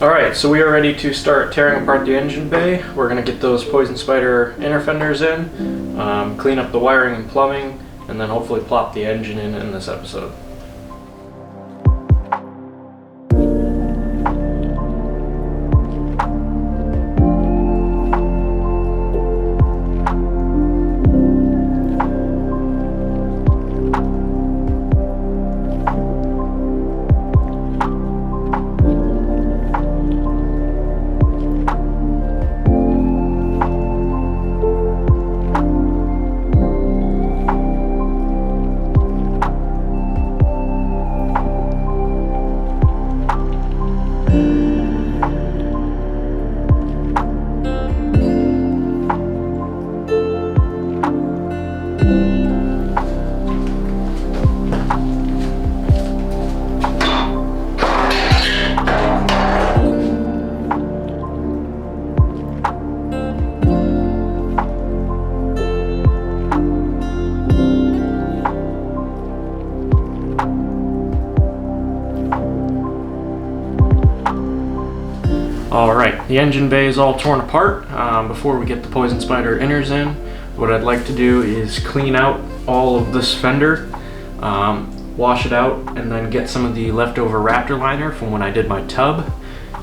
Alright, so we are ready to start tearing apart the engine bay. We're going to get those Poison Spyder inner fenders in, clean up the wiring and plumbing, and then hopefully plop the engine in this episode. Alright, the engine bay is all torn apart. Before we get the Poison Spyder inners in, what I'd like to do is clean out all of this fender, wash it out, and then get some of the leftover Raptor liner from when I did my tub,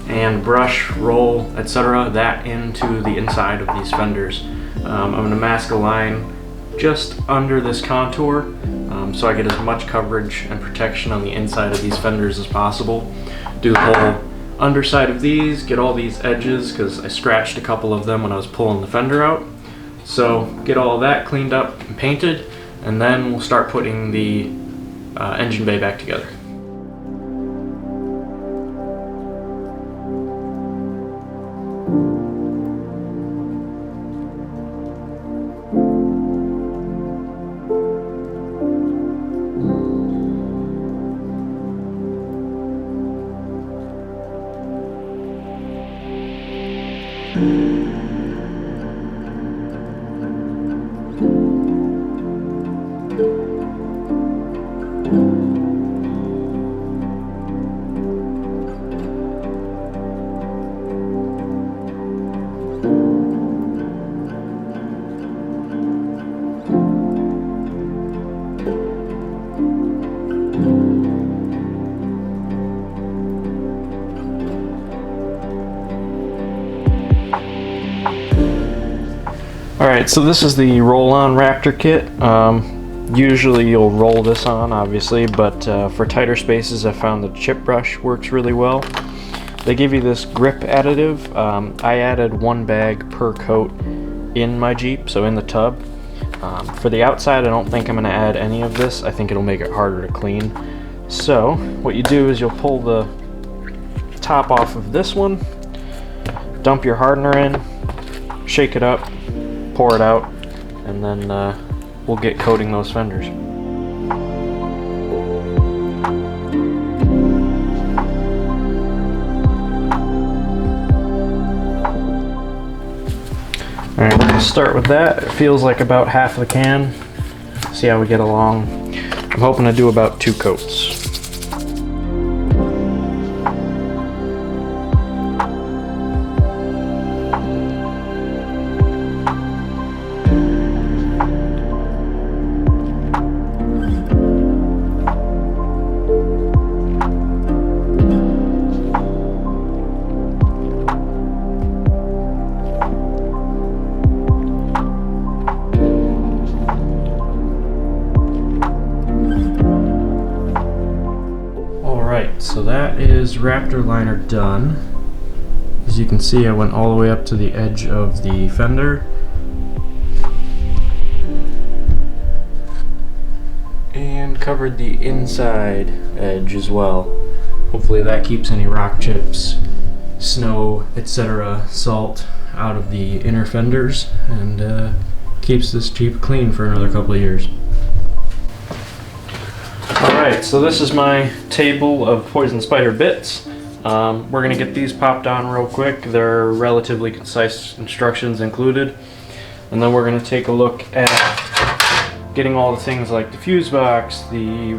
and brush, roll, etc. that into the inside of these fenders. I'm going to mask a line just under this contour so I get as much coverage and protection on the inside of these fenders as possible. Do the whole underside of these, get all these edges because I scratched a couple of them when I was pulling the fender out. So get all of that cleaned up and painted, and then we'll start putting the engine bay back together. Alright, so this is the roll-on Raptor kit. Usually you'll roll this on, obviously, but for tighter spaces I found the chip brush works really well. They give you this grip additive. I added 1 bag per coat in my Jeep, so in the tub. For the outside, I don't think I'm going to add any of this. I think it'll make it harder to clean. So what you do is you'll pull the top off of this one, dump your hardener in, shake it up, pour it out, and then we'll get coating those fenders. Alright, we're going to start with that. It feels like about half the can. See how we get along. I'm hoping to do about 2 coats. So that is Raptor liner done. As you can see, I went all the way up to the edge of the fender. And covered the inside edge as well. Hopefully that keeps any rock chips, snow, etc., salt out of the inner fenders, and keeps this Jeep clean for another couple of years. Alright, so this is my table of Poison Spyder bits. We're going to get these popped on real quick. There are relatively concise instructions included. And then we're going to take a look at getting all the things like the fuse box, the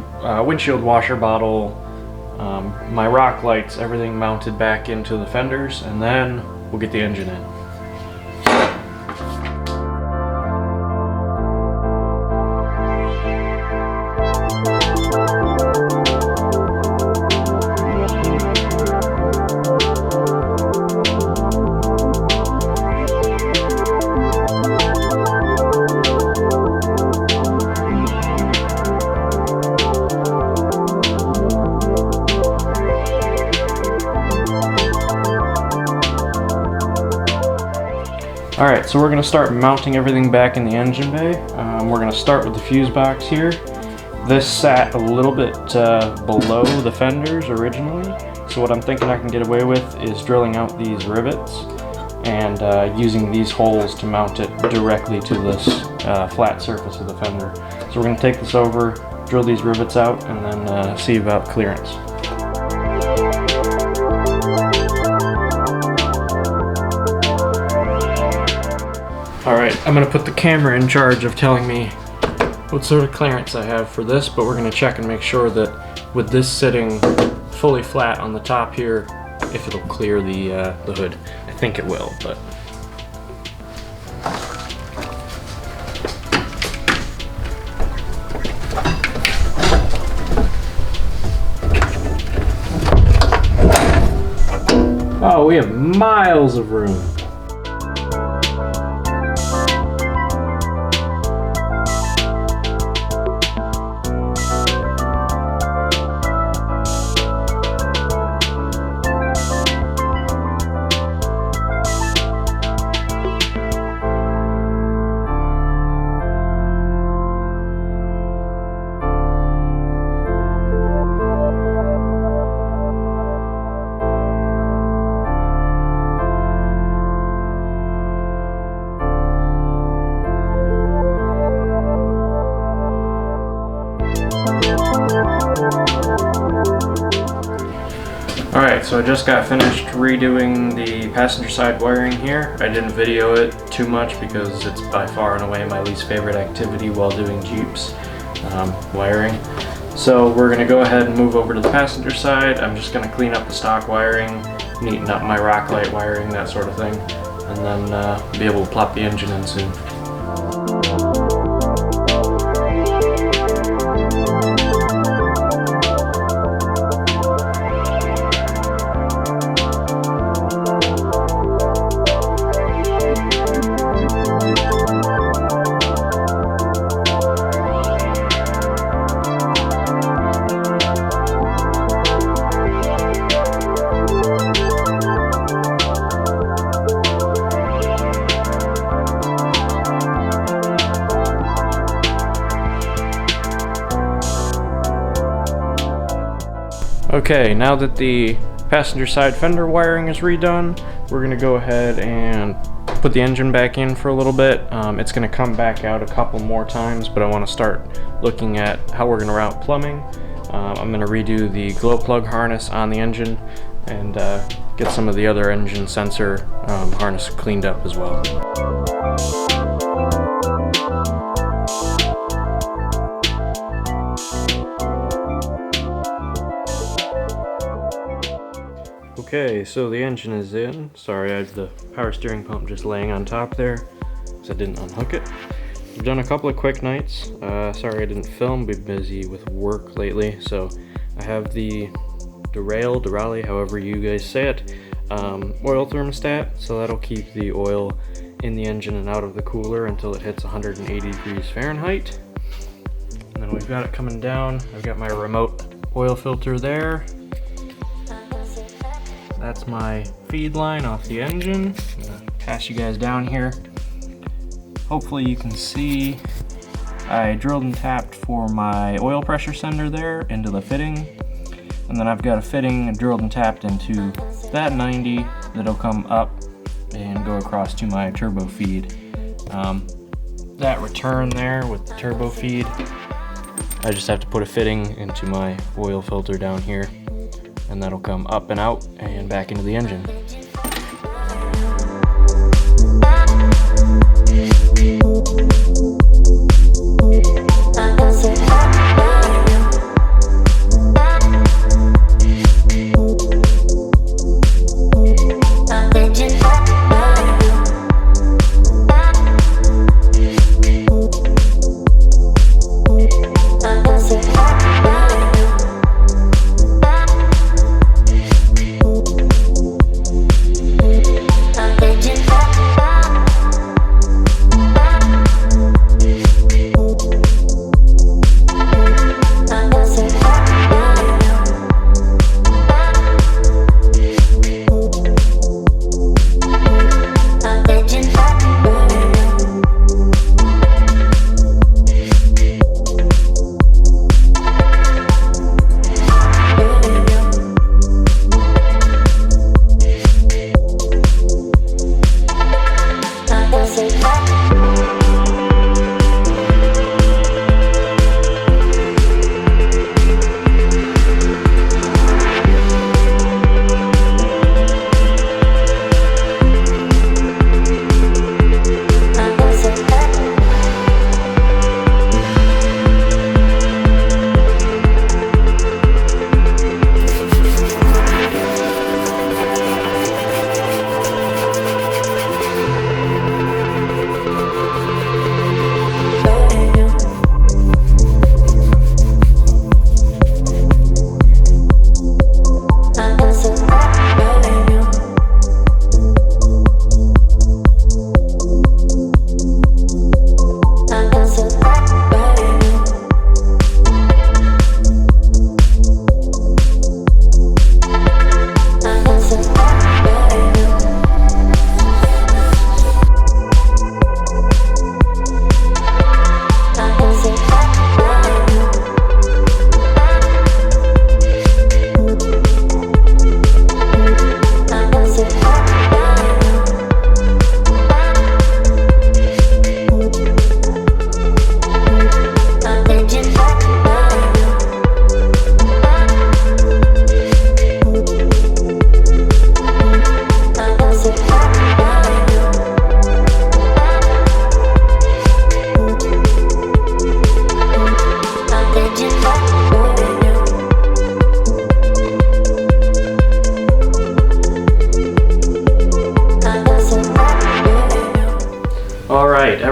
windshield washer bottle, my rock lights, everything mounted back into the fenders, and then we'll get the engine in. Alright, so we're going to start mounting everything back in the engine bay. We're going to start with the fuse box here. This sat a little bit below the fenders originally, so what I'm thinking I can get away with is drilling out these rivets and using these holes to mount it directly to this flat surface of the fender. So we're going to take this over, drill these rivets out, and then see about clearance. Alright, I'm going to put the camera in charge of telling me what sort of clearance I have for this, but we're going to check and make sure that with this sitting fully flat on the top here, if it'll clear the hood. I think it will, but... Oh, we have miles of room. Alright, so I just got finished redoing the passenger side wiring here. I didn't video it too much because it's by far and away my least favorite activity while doing Jeeps wiring. So we're going to go ahead and move over to the passenger side. I'm just going to clean up the stock wiring, neaten up my rock light wiring, that sort of thing, and then be able to plop the engine in soon. Okay, now that the passenger side fender wiring is redone, we're going to go ahead and put the engine back in for a little bit. It's going to come back out a couple more times, but I want to start looking at how we're going to route plumbing. I'm going to redo the glow plug harness on the engine and get some of the other engine sensor harness cleaned up as well. Okay, so the engine is in. Sorry, I have the power steering pump just laying on top there because I didn't unhook it. I've done a couple of quick nights. Sorry I didn't film, been busy with work lately. So I have the Durale, however you guys say it, oil thermostat. So that'll keep the oil in the engine and out of the cooler until it hits 180 degrees Fahrenheit. And then we've got it coming down. I've got my remote oil filter there. That's my feed line off the engine. I'm gonna pass you guys down here. Hopefully you can see I drilled and tapped for my oil pressure sender there into the fitting. And then I've got a fitting drilled and tapped into that 90 that'll come up and go across to my turbo feed. That return there with the turbo feed, I just have to put a fitting into my oil filter down here, and that'll come up and out and back into the engine.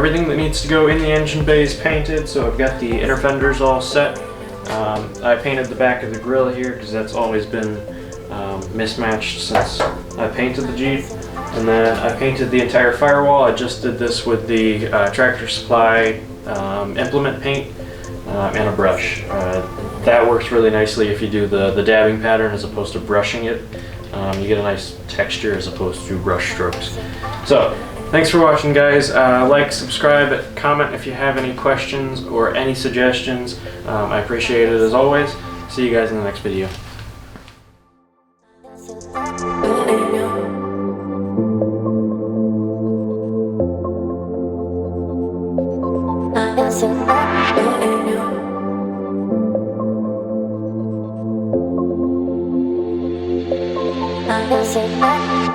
everything that needs to go in the engine bay is painted, so I've got the inner fenders all set. I painted the back of the grille here because that's always been mismatched since I painted the Jeep. And then I painted the entire firewall. I just did this with the Tractor Supply implement paint and a brush. That works really nicely if you do the dabbing pattern as opposed to brushing it. You get a nice texture as opposed to brush strokes. So, thanks for watching, guys. Like, subscribe, comment if you have any questions or any suggestions. I appreciate it as always. See you guys in the next video. I'm